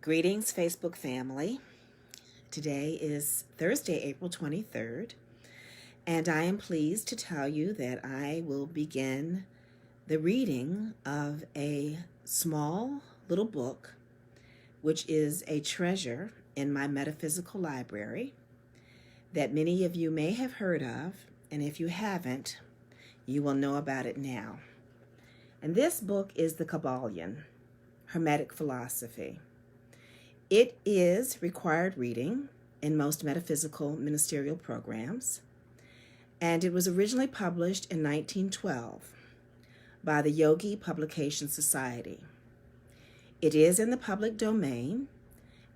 Greetings, Facebook family. Today is Thursday, April 23rd, and I am pleased to tell you that I will begin the reading of a small little book, which is a treasure in my metaphysical library that many of you may have heard of, and if you haven't, you will know about it now. And this book is the Kybalion, Hermetic Philosophy. It is required reading in most metaphysical ministerial programs, and it was originally published in 1912 by the Yogi Publication Society. It is in the public domain,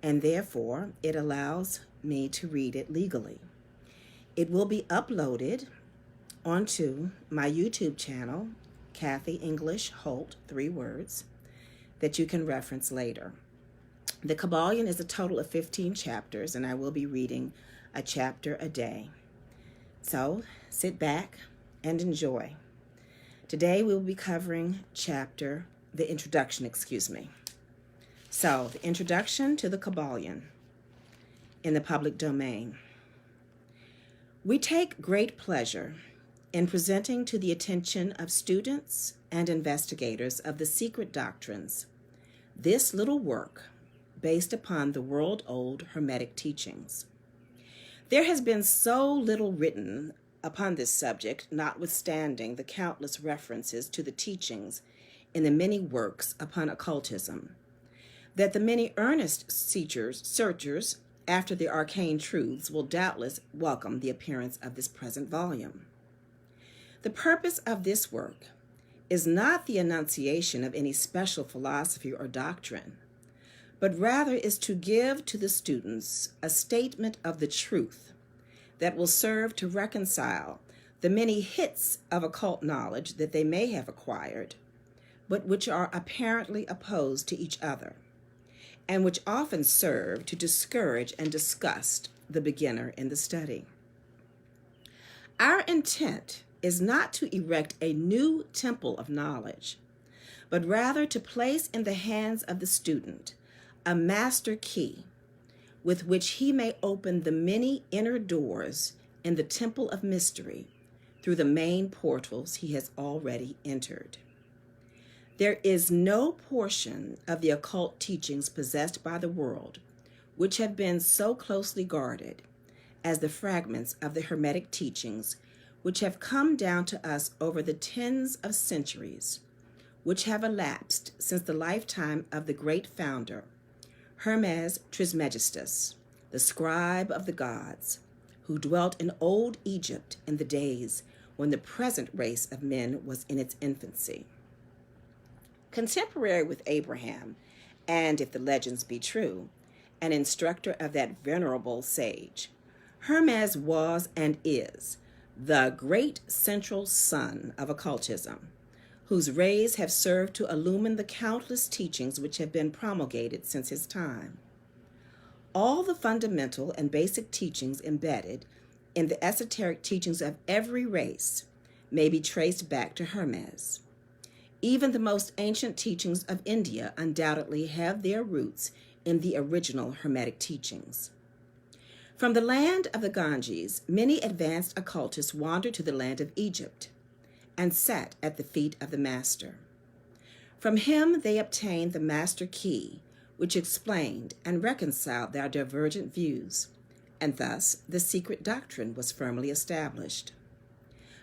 and therefore it allows me to read it legally. It will be uploaded onto my YouTube channel, Kathy English Holt, 3 words, that you can reference later. The Kybalion is a total of 15 chapters, and I will be reading a chapter a day. So sit back and enjoy. Today we will be covering the introduction. So, the introduction to the Kybalion in the public domain. We take great pleasure in presenting to the attention of students and investigators of the secret doctrines this little work based upon the world-old Hermetic teachings. There has been so little written upon this subject, notwithstanding the countless references to the teachings in the many works upon occultism, that the many earnest searchers after the arcane truths will doubtless welcome the appearance of this present volume. The purpose of this work is not the enunciation of any special philosophy or doctrine, but rather is to give to the students a statement of the truth that will serve to reconcile the many hits of occult knowledge that they may have acquired, but which are apparently opposed to each other, and which often serve to discourage and disgust the beginner in the study. Our intent is not to erect a new temple of knowledge, but rather to place in the hands of the student a master key with which he may open the many inner doors in the temple of mystery through the main portals he has already entered. There is no portion of the occult teachings possessed by the world which have been so closely guarded as the fragments of the Hermetic teachings which have come down to us over the tens of centuries, which have elapsed since the lifetime of the great founder, Hermes Trismegistus, the scribe of the gods, who dwelt in old Egypt in the days when the present race of men was in its infancy. Contemporary with Abraham, and if the legends be true, an instructor of that venerable sage, Hermes was and is the great central sun of occultism, whose rays have served to illumine the countless teachings which have been promulgated since his time. All the fundamental and basic teachings embedded in the esoteric teachings of every race may be traced back to Hermes. Even the most ancient teachings of India undoubtedly have their roots in the original Hermetic teachings. From the land of the Ganges, many advanced occultists wandered to the land of Egypt and sat at the feet of the master. From him they obtained the master key, which explained and reconciled their divergent views, and thus the secret doctrine was firmly established.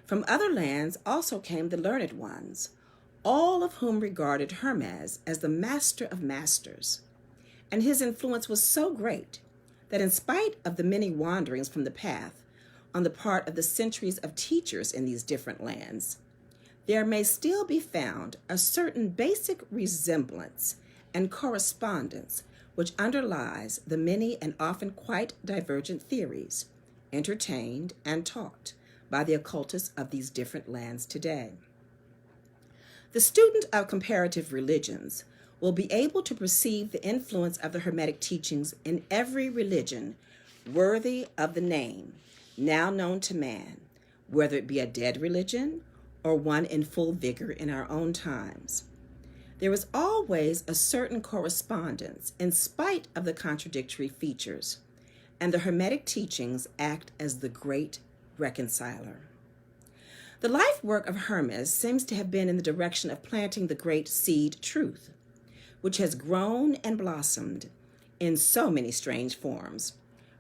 From other lands also came the learned ones, all of whom regarded Hermes as the master of masters, and his influence was so great that in spite of the many wanderings from the path on the part of the centuries of teachers in these different lands, there may still be found a certain basic resemblance and correspondence which underlies the many and often quite divergent theories entertained and taught by the occultists of these different lands today. The student of comparative religions will be able to perceive the influence of the Hermetic teachings in every religion worthy of the name now known to man, whether it be a dead religion or one in full vigor in our own times. there is always a certain correspondence in spite of the contradictory features, and the Hermetic teachings act as the great reconciler. The life work of Hermes seems to have been in the direction of planting the great seed truth, which has grown and blossomed in so many strange forms,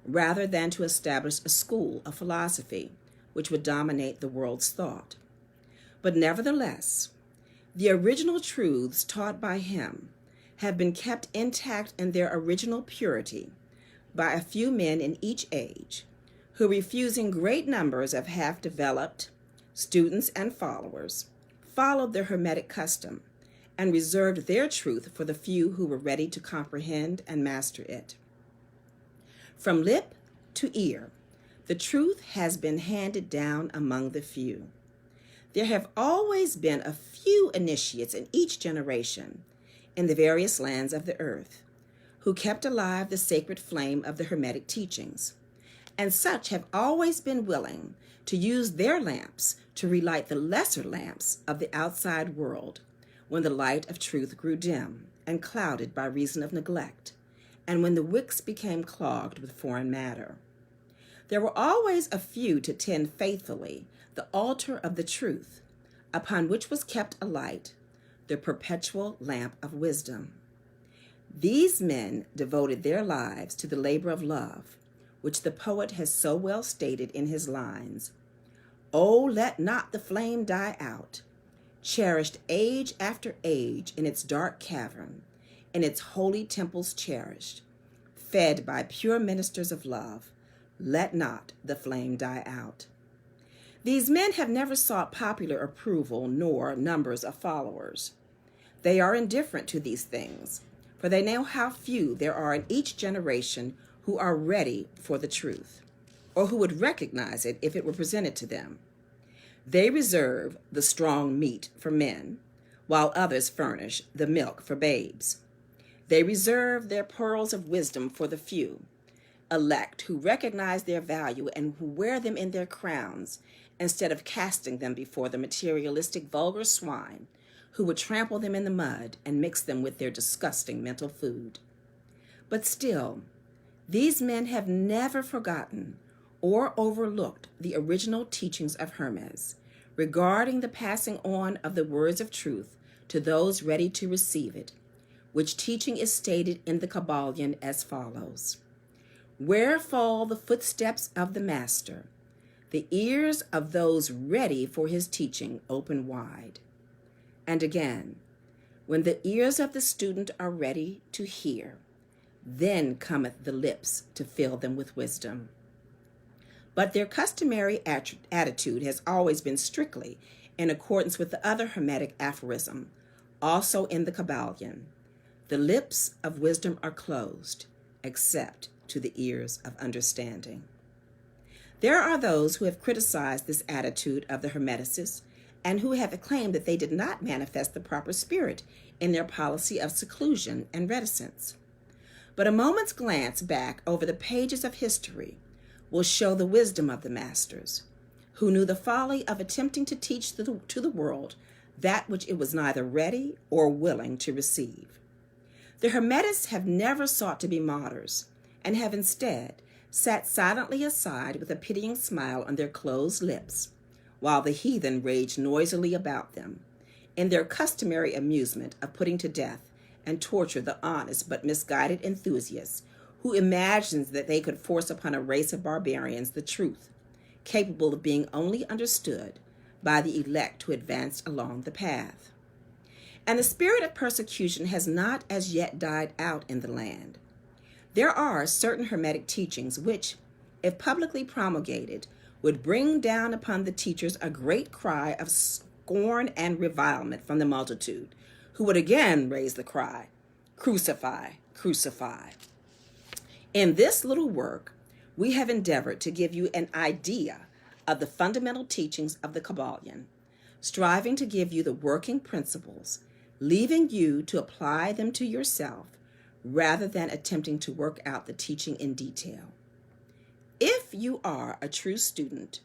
rather than to establish a school of philosophy which would dominate the world's thought. But nevertheless, the original truths taught by him have been kept intact in their original purity by a few men in each age, who, refusing great numbers of half-developed students and followers, followed the Hermetic custom and reserved their truth for the few who were ready to comprehend and master it. From lip to ear, the truth has been handed down among the few. There have always been a few initiates in each generation in the various lands of the earth who kept alive the sacred flame of the Hermetic teachings, and such have always been willing to use their lamps to relight the lesser lamps of the outside world when the light of truth grew dim and clouded by reason of neglect, and when the wicks became clogged with foreign matter. There were always a few to tend faithfully the altar of the truth, upon which was kept alight the perpetual lamp of wisdom. These men devoted their lives to the labor of love, which the poet has so well stated in his lines, "Oh, let not the flame die out, cherished age after age in its dark cavern, in its holy temples cherished, fed by pure ministers of love, let not the flame die out." These men have never sought popular approval nor numbers of followers. They are indifferent to these things, for they know how few there are in each generation who are ready for the truth, or who would recognize it if it were presented to them. They reserve the strong meat for men, while others furnish the milk for babes. They reserve their pearls of wisdom for the few, elect who recognize their value and who wear them in their crowns instead of casting them before the materialistic vulgar swine who would trample them in the mud and mix them with their disgusting mental food. But still, these men have never forgotten or overlooked the original teachings of Hermes regarding the passing on of the words of truth to those ready to receive it, which teaching is stated in the Kybalion as follows: "Where fall the footsteps of the master, the ears of those ready for his teaching open wide." And again, "When the ears of the student are ready to hear, then cometh the lips to fill them with wisdom." But their customary attitude has always been strictly in accordance with the other Hermetic aphorism, also in the Kybalion: "The lips of wisdom are closed, except to the ears of understanding." There are those who have criticized this attitude of the Hermeticists and who have claimed that they did not manifest the proper spirit in their policy of seclusion and reticence. But a moment's glance back over the pages of history will show the wisdom of the masters, who knew the folly of attempting to teach to the world that which it was neither ready or willing to receive. The Hermetists have never sought to be martyrs, and have instead sat silently aside with a pitying smile on their closed lips, while the heathen raged noisily about them, in their customary amusement of putting to death and torture the honest but misguided enthusiasts who imagines that they could force upon a race of barbarians the truth, capable of being only understood by the elect who advanced along the path. And the spirit of persecution has not as yet died out in the land. There are certain Hermetic teachings which, if publicly promulgated, would bring down upon the teachers a great cry of scorn and revilement from the multitude, who would again raise the cry, "Crucify, crucify." In this little work, we have endeavored to give you an idea of the fundamental teachings of the Kybalion, striving to give you the working principles, leaving you to apply them to yourself rather than attempting to work out the teaching in detail. If you are a true student,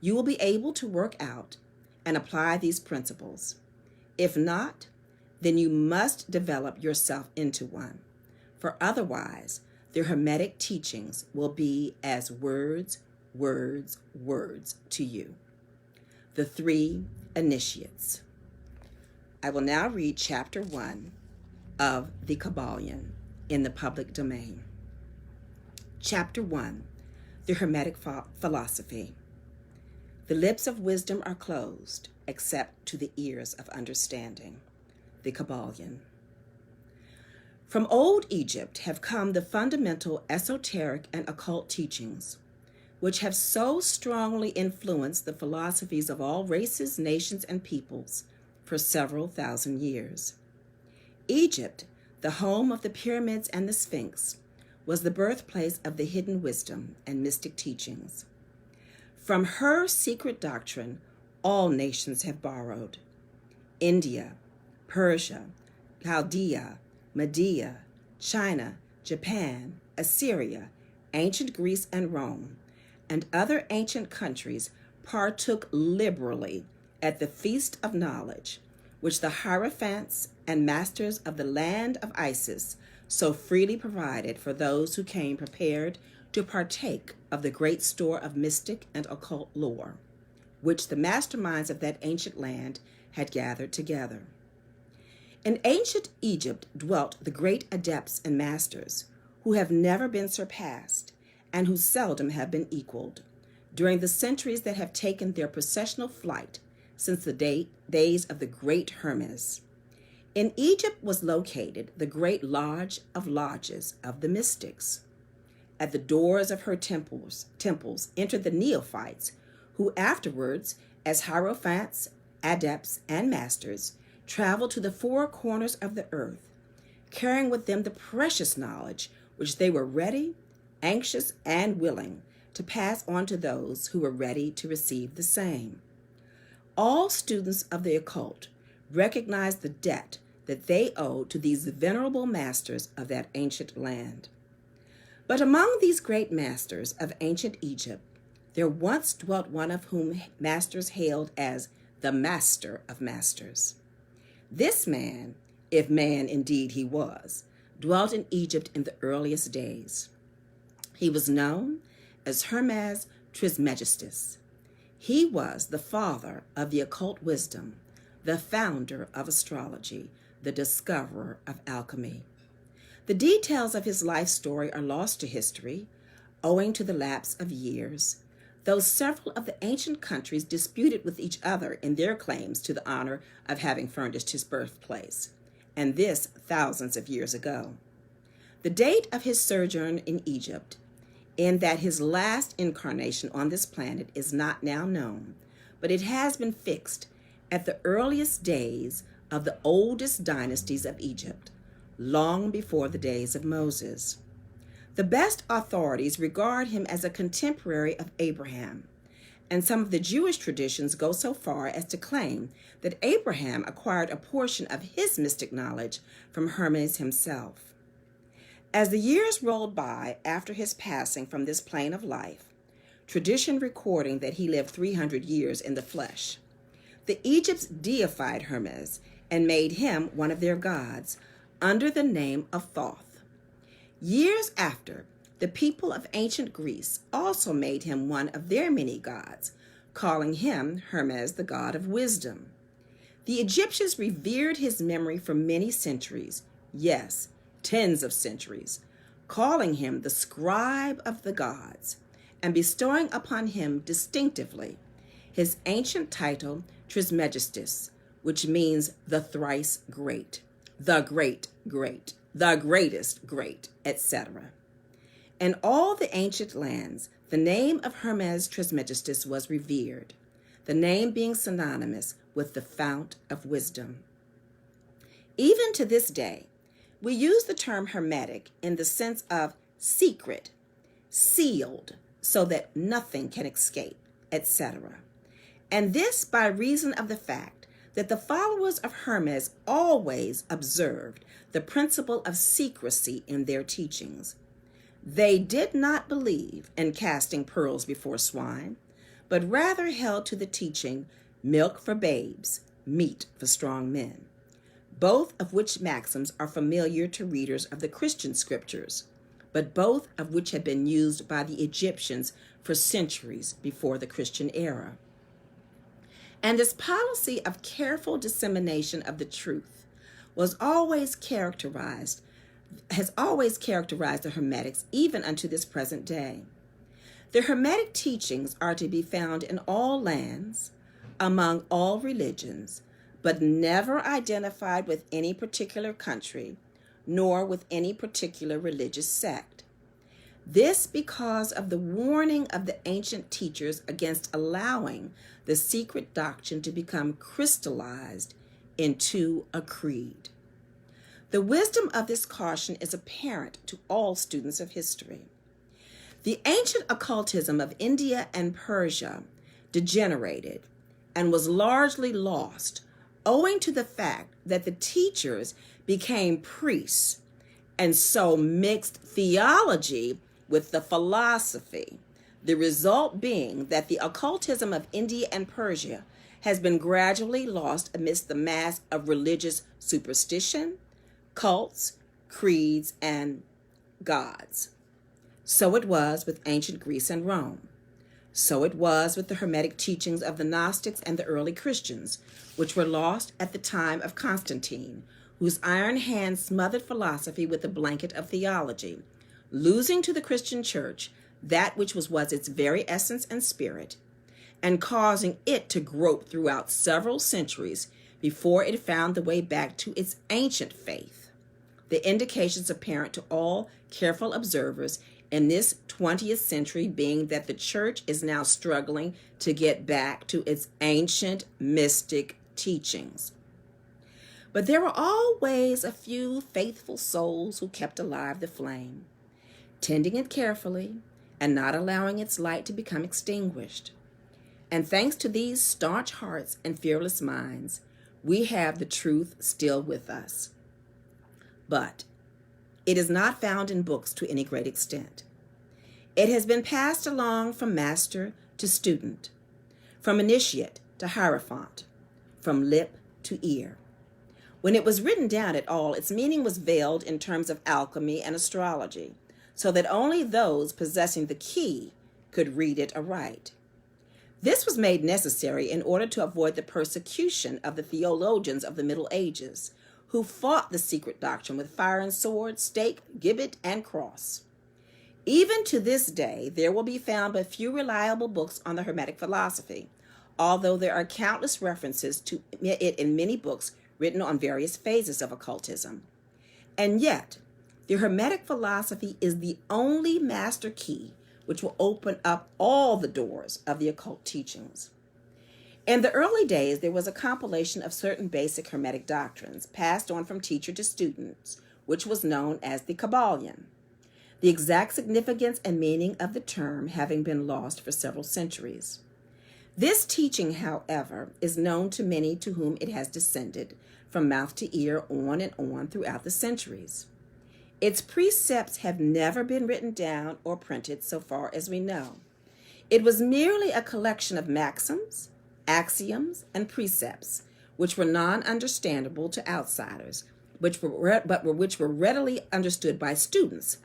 you will be able to work out and apply these principles. If not, then you must develop yourself into one. For otherwise, the Hermetic teachings will be as words, words, words to you. The three initiates. I will now read chapter 1 of the Kybalion in the public domain. Chapter 1, the Hermetic philosophy. The lips of wisdom are closed, except to the ears of understanding. The Kybalion. From old Egypt have come the fundamental esoteric and occult teachings, which have so strongly influenced the philosophies of all races, nations, and peoples for several thousand years. Egypt, the home of the pyramids and the Sphinx, was the birthplace of the hidden wisdom and mystic teachings. From her secret doctrine, all nations have borrowed. India, Persia, Chaldea, Media, China, Japan, Assyria, ancient Greece and Rome, and other ancient countries partook liberally at the feast of knowledge, which the hierophants and masters of the land of Isis so freely provided for those who came prepared to partake of the great store of mystic and occult lore, which the masterminds of that ancient land had gathered together. In ancient Egypt dwelt the great adepts and masters, who have never been surpassed and who seldom have been equaled, during the centuries that have taken their processional flight since the days of the great Hermes. In Egypt was located the great lodge of lodges of the mystics. At the doors of her temples entered the neophytes, who afterwards, as hierophants, adepts, and masters, traveled to the four corners of the earth, carrying with them the precious knowledge which they were ready, anxious, and willing to pass on to those who were ready to receive the same. All students of the occult recognized the debt that they owed to these venerable masters of that ancient land. But among these great masters of ancient Egypt, there once dwelt one of whom masters hailed as the Master of Masters. This man, if man indeed he was, dwelt in Egypt in the earliest days. He was known as Hermes Trismegistus. He was the father of the occult wisdom, the founder of astrology, the discoverer of alchemy. The details of his life story are lost to history, owing to the lapse of years, though several of the ancient countries disputed with each other in their claims to the honor of having furnished his birthplace, and this thousands of years ago. The date of his sojourn in Egypt, in that his last incarnation on this planet, is not now known, but it has been fixed at the earliest days of the oldest dynasties of Egypt, long before the days of Moses. The best authorities regard him as a contemporary of Abraham, and some of the Jewish traditions go so far as to claim that Abraham acquired a portion of his mystic knowledge from Hermes himself. As the years rolled by after his passing from this plane of life, tradition recording that he lived 300 years in the flesh, the Egypts deified Hermes and made him one of their gods under the name of Thoth. Years after, the people of ancient Greece also made him one of their many gods, calling him Hermes, the god of wisdom. The Egyptians revered his memory for many centuries, yes, tens of centuries, calling him the scribe of the gods, and bestowing upon him distinctively his ancient title Trismegistus, which means the thrice great, the great great, the greatest great, etc. In all the ancient lands, the name of Hermes Trismegistus was revered, the name being synonymous with the fount of wisdom. Even to this day, we use the term Hermetic in the sense of secret, sealed, so that nothing can escape, etc. And this by reason of the fact that the followers of Hermes always observed the principle of secrecy in their teachings. They did not believe in casting pearls before swine, but rather held to the teaching, milk for babes, meat for strong men. both of which maxims are familiar to readers of the Christian scriptures, but both of which had been used by the Egyptians for centuries before the Christian era. And this policy of careful dissemination of the truth has always characterized the Hermetics even unto this present day. The Hermetic teachings are to be found in all lands, among all religions, but never identified with any particular country, nor with any particular religious sect. This because of the warning of the ancient teachers against allowing the secret doctrine to become crystallized into a creed. The wisdom of this caution is apparent to all students of history. The ancient occultism of India and Persia degenerated and was largely lost owing to the fact that the teachers became priests and so mixed theology with the philosophy, the result being that the occultism of India and Persia has been gradually lost amidst the mass of religious superstition, cults, creeds, and gods. So it was with ancient Greece and Rome. So it was with the Hermetic teachings of the Gnostics and the early Christians, which were lost at the time of Constantine, whose iron hand smothered philosophy with a blanket of theology, losing to the Christian church that which was its very essence and spirit, and causing it to grope throughout several centuries before it found the way back to its ancient faith. The indications apparent to all careful observers in this 20th century being that the church is now struggling to get back to its ancient mystic teachings. But there were always a few faithful souls who kept alive the flame, tending it carefully and not allowing its light to become extinguished. And thanks to these staunch hearts and fearless minds, we have the truth still with us. But it is not found in books to any great extent. It has been passed along from master to student, from initiate to hierophant, from lip to ear. When it was written down at all, its meaning was veiled in terms of alchemy and astrology, so that only those possessing the key could read it aright. This was made necessary in order to avoid the persecution of the theologians of the Middle Ages, who fought the secret doctrine with fire and sword, stake, gibbet, and cross. Even to this day, there will be found but few reliable books on the Hermetic philosophy, although there are countless references to it in many books written on various phases of occultism. And yet, the Hermetic philosophy is the only master key which will open up all the doors of the occult teachings. In the early days, there was a compilation of certain basic Hermetic doctrines passed on from teacher to students, which was known as the Kybalion, the exact significance and meaning of the term having been lost for several centuries. This teaching, however, is known to many to whom it has descended from mouth to ear on and on throughout the centuries. Its precepts have never been written down or printed so far as we know. It was merely a collection of maxims, axioms, and precepts, which were non-understandable to outsiders, which were readily understood by students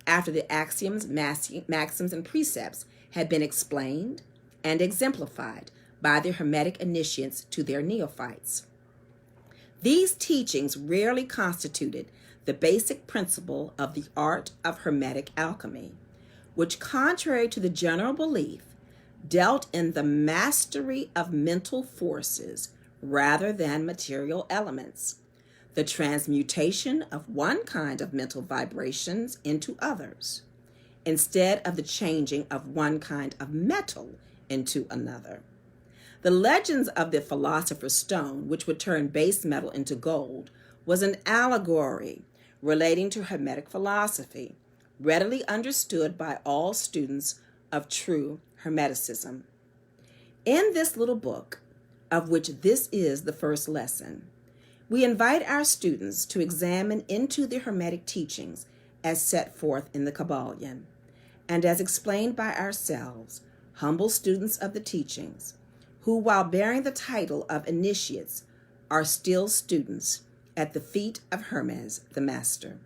after the axioms, maxims, and precepts had been explained and exemplified by the Hermetic initiates to their neophytes. These teachings rarely constituted the basic principle of the art of Hermetic alchemy, which, contrary to the general belief, dealt in the mastery of mental forces rather than material elements, the transmutation of one kind of mental vibrations into others, instead of the changing of one kind of metal into another. The legends of the philosopher's stone, which would turn base metal into gold, was an allegory relating to Hermetic philosophy, readily understood by all students of true Hermeticism. In this little book, of which this is the first lesson, we invite our students to examine into the Hermetic teachings as set forth in the Kybalion, and as explained by ourselves, humble students of the teachings, who, while bearing the title of initiates, are still students at the feet of Hermes, the master.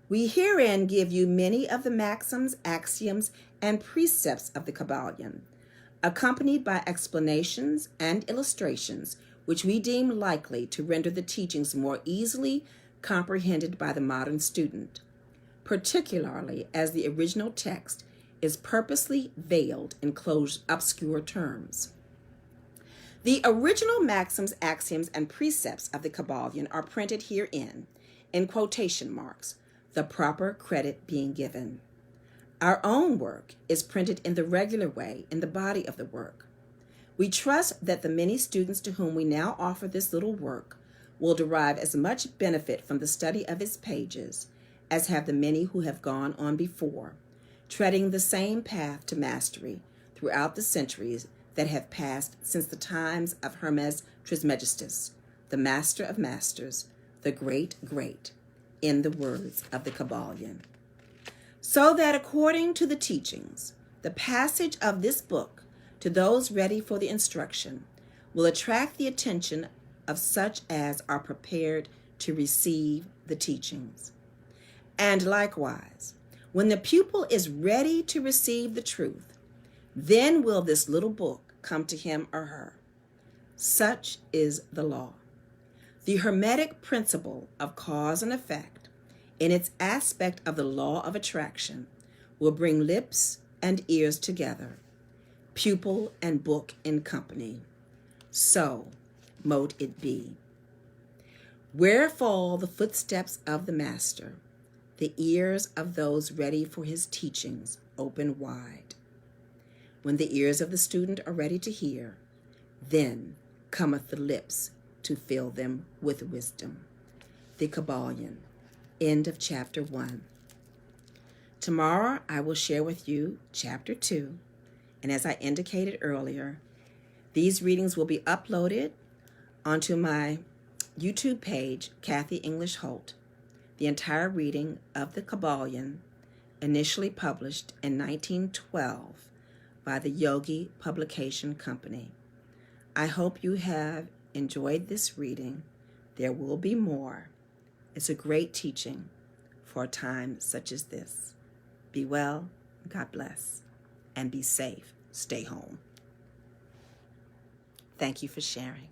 We herein give you many of the maxims, axioms, and precepts of the Kybalion, accompanied by explanations and illustrations which we deem likely to render the teachings more easily comprehended by the modern student, particularly as the original text is purposely veiled in closed, obscure terms. The original maxims, axioms, and precepts of the Kybalion are printed herein, in quotation marks, the proper credit being given. Our own work is printed in the regular way in the body of the work. We trust that the many students to whom we now offer this little work will derive as much benefit from the study of its pages as have the many who have gone on before, treading the same path to mastery throughout the centuries that have passed since the times of Hermes Trismegistus, the master of masters, the great, in the words of the Kybalion. So that according to the teachings, the passage of this book to those ready for the instruction will attract the attention of such as are prepared to receive the teachings. And likewise, when the pupil is ready to receive the truth, then will this little book come to him or her. Such is the law. The Hermetic principle of cause and effect, in its aspect of the law of attraction, will bring lips and ears together, pupil and book in company. So mote it be. Where fall the footsteps of the master, the ears of those ready for his teachings open wide. When the ears of the student are ready to hear, then cometh the lips to fill them with wisdom. The Kybalion. End of chapter 1. Tomorrow I will share with you chapter 2, and as I indicated earlier, these readings will be uploaded onto my YouTube page, Kathy English Holt. The entire reading of the Kybalion, initially published in 1912 by the Yogi Publication Company. I hope you have enjoyed this reading. There will be more. It's a great teaching for a time such as this. Be well, God bless, and be safe. Stay home. Thank you for sharing.